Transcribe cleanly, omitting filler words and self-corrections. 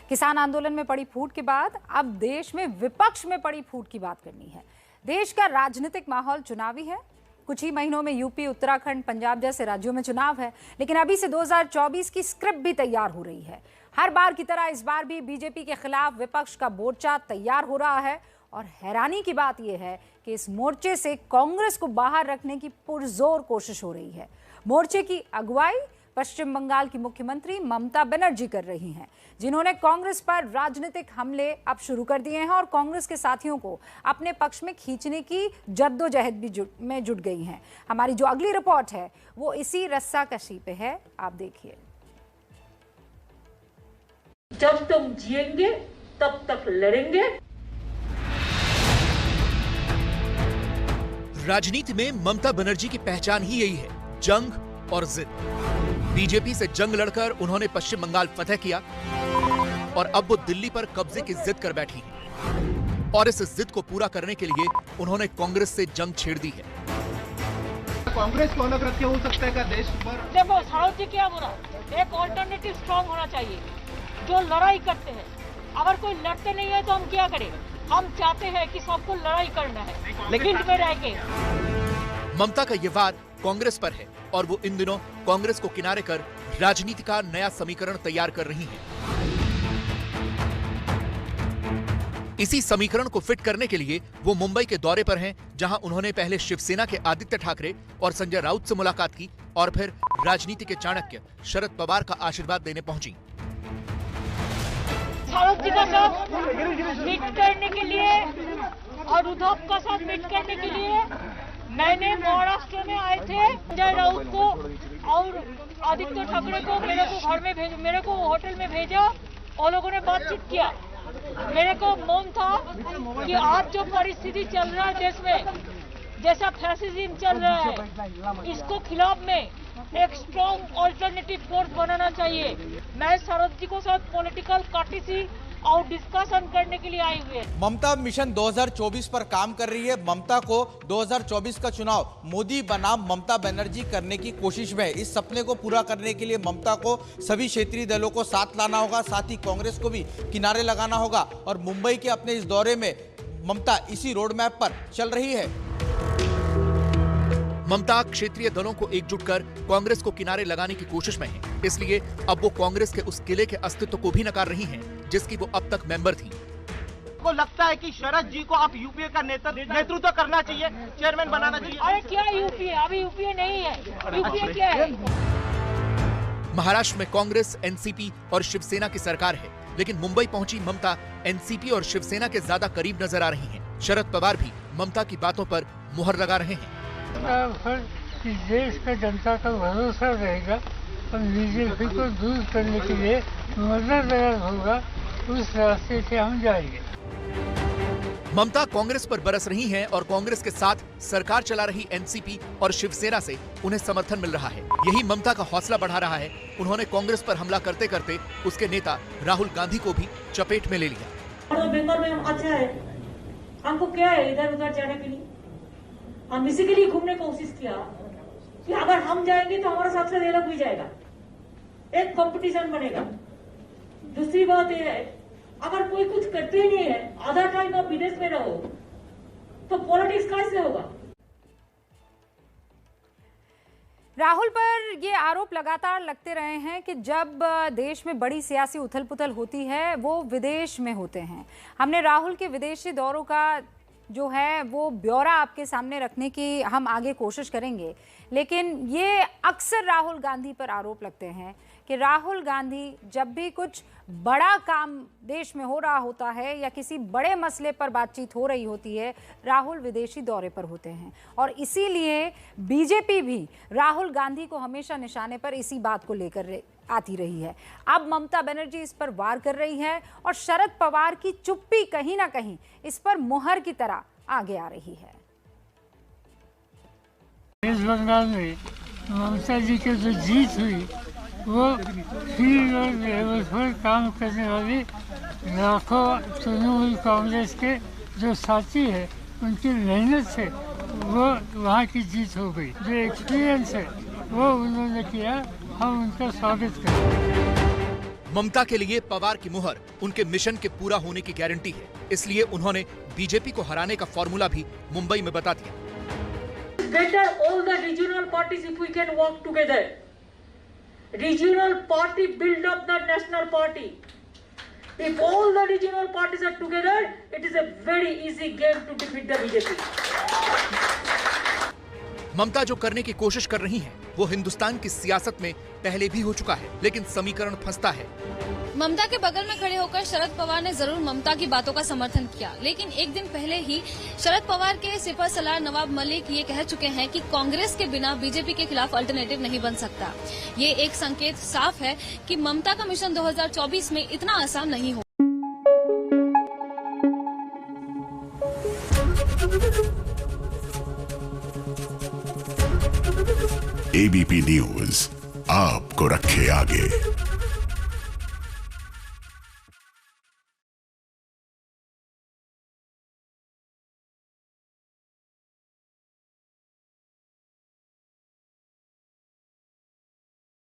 किसान आंदोलन में पड़ी फूट के बाद अब देश में विपक्ष में पड़ी फूट की बात करनी है। देश का राजनीतिक माहौल चुनावी है। कुछ ही महीनों में यूपी, उत्तराखंड, पंजाब जैसे राज्यों में चुनाव है, लेकिन अभी से 2024 की स्क्रिप्ट भी तैयार हो रही है। हर बार की तरह इस बार भी बीजेपी के खिलाफ विपक्ष का मोर्चा तैयार हो रहा है और हैरानी की बात यह है कि इस मोर्चे से कांग्रेस को बाहर रखने की पुरजोर कोशिश हो रही है। मोर्चे की अगुवाई पश्चिम बंगाल की मुख्यमंत्री ममता बनर्जी कर रही हैं, जिन्होंने कांग्रेस पर राजनीतिक हमले अब शुरू कर दिए हैं और कांग्रेस के साथियों को अपने पक्ष में खींचने की जद्दोजहद भी जुट गई हैं। हमारी जो अगली रिपोर्ट है वो इसी रस्साकशी पे है, आप देखिए। जब तुम जिएंगे तब तक लड़ेंगे। राजनीति में ममता बनर्जी की पहचान ही यही है, जंग और जिद। बीजेपी से जंग लड़कर उन्होंने पश्चिम बंगाल फतह किया और अब वो दिल्ली पर कब्जे की जिद कर बैठी हैं। और इस जिद को पूरा करने के लिए उन्होंने कांग्रेस से जंग छेड़ दी है। कांग्रेस को अलग रखे हो सकता है क्या देश पर? देखो साउथ जी क्या बोला, एक ऑल्टरनेटिव स्ट्रॉन्ग होना चाहिए जो लड़ाई करते हैं। अगर कोई लड़ते नहीं है तो हम क्या करें? हम चाहते हैं कि सबको लड़ाई करना है, लेकिन में रह के। ममता का ये वार कांग्रेस पर है और वो इन दिनों कांग्रेस को किनारे कर राजनीति का नया समीकरण तैयार कर रही हैं। इसी समीकरण को फिट करने के लिए वो मुंबई के दौरे पर हैं, जहां उन्होंने पहले शिवसेना के आदित्य ठाकरे और संजय राउत से मुलाकात की और फिर राजनीति के चाणक्य शरद पवार का आशीर्वाद देने पहुंची। शरद जी का साथ मीट करने के लिए और उद्धव का साथ मीट करने के लिए मैंने महाराष्ट्र में आए थे। संजय राउत को और आदित्य ठाकरे को मेरे को होटल में भेजा और लोगों ने बातचीत किया। मेरे को मन था कि आज जो परिस्थिति चल रहा है देश में, जैसा फैसिज्म चल रहा है, इसको खिलाफ में एक स्ट्रॉन्ग ऑल्टरनेटिव फोर्स बनाना चाहिए। मैं शरद जी को साथ पॉलिटिकल कार्टेसी और डिस्कशन करने के लिए आई हुई है। ममता मिशन 2024 पर काम कर रही है। ममता को 2024 का चुनाव मोदी बनाम ममता बनर्जी करने की कोशिश में है। इस सपने को पूरा करने के लिए ममता को सभी क्षेत्रीय दलों को साथ लाना होगा, साथ ही कांग्रेस को भी किनारे लगाना होगा। और मुंबई के अपने इस दौरे में ममता इसी रोड मैप पर चल रही है। ममता क्षेत्रीय दलों को एकजुट कर कांग्रेस को किनारे लगाने की कोशिश में है, इसलिए अब वो कांग्रेस के उस किले के अस्तित्व को भी नकार रही हैं, जिसकी वो अब तक मेंबर थी। को लगता है कि शरद जी को आप यूपीए का नेतृत्व करना चाहिए, चेयरमैन बनाना चाहिए? अरे क्या यूपीए? अभी यूपीए नहीं है। यूपीए क्या है? महाराष्ट्र में कांग्रेस, एनसीपी और शिवसेना की सरकार है, लेकिन मुंबई पहुंची ममता एनसीपी और शिवसेना के ज्यादा करीब नजर आ रही हैं। शरद पवार भी ममता की बातों पर मुहर लगा रहे हैं। देश का जनता का भरोसा रहेगा और बीजेपी को दूर करने के लिए मददगार होगा, उस रास्ते से हम जाएंगे। ममता कांग्रेस पर बरस रही हैं और कांग्रेस के साथ सरकार चला रही एनसीपी और शिवसेना से उन्हें समर्थन मिल रहा है। यही ममता का हौसला बढ़ा रहा है। उन्होंने कांग्रेस पर हमला करते करते उसके नेता राहुल गांधी को भी चपेट में ले लिया। बंगाल में अच्छा है, हमको क्या है इधर उधर जाने के लिए? हम इसी के लिए घूमने की कोशिश किया कि अगर हम जाएंगे तो हमारा साथ ये लोग भी जाएगा, एक कंपटीशन बनेगा। दूसरी बात यह है, अगर कोई कुछ करते ही नहीं है, आधा टाइम आप विदेश में रहो तो पॉलिटिक्स कैसे होगा? राहुल पर ये आरोप लगातार लगते रहे हैं कि जब देश में बड़ी सियासी उथल-पुथल होती है वो विदेश में होते हैं। हमने राहुल के विदेशी दौरों का जो है वो ब्यौरा आपके सामने रखने की हम आगे कोशिश करेंगे, लेकिन ये अक्सर राहुल गांधी पर आरोप लगते हैं कि राहुल गांधी जब भी कुछ बड़ा काम देश में हो रहा होता है या किसी बड़े मसले पर बातचीत हो रही होती है, राहुल विदेशी दौरे पर होते हैं और इसीलिए बीजेपी भी राहुल गांधी को हमेशा निशाने पर इसी बात को लेकर आती रही है। अब ममता बनर्जी इस पर वार कर रही है और शरद पवार की चुप्पी कहीं ना कहीं इस पर मुहर की तरह आगे आ रही है। इस बंगाल में ममता जी की जो जीत हुई वो फील्ड और लेवल पर काम करने वाली लाखों तृणमूल कांग्रेस के जो साथी है उनकी मेहनत से वो वहाँ की जीत हो गई। जो एक्सपीरियंस है वो उन्होंने किया, हम उनका स्वागत करें। ममता के लिए पवार की मुहर उनके मिशन के पूरा होने की गारंटी है, इसलिए उन्होंने बीजेपी को हराने का फॉर्मूला भी मुंबई में बता दिया। Better all the regional parties if we can work together. Regional party build up the national party. If all the regional parties are together, it is a very easy game to defeat the BJP. ममता जो करने की कोशिश कर रही हैं, वो हिंदुस्तान की सियासत में पहले भी हो चुका है, लेकिन समीकरण फंसता है। ममता के बगल में खड़े होकर शरद पवार ने जरूर ममता की बातों का समर्थन किया, लेकिन एक दिन पहले ही शरद पवार के सिपहसालार नवाब मलिक ये कह चुके हैं कि कांग्रेस के बिना बीजेपी के खिलाफ अल्टरनेटिव नहीं बन सकता। ये एक संकेत साफ है कि ममता का मिशन 2024 में इतना आसान नहीं हो। एबीपी न्यूज आपको रखे आगे।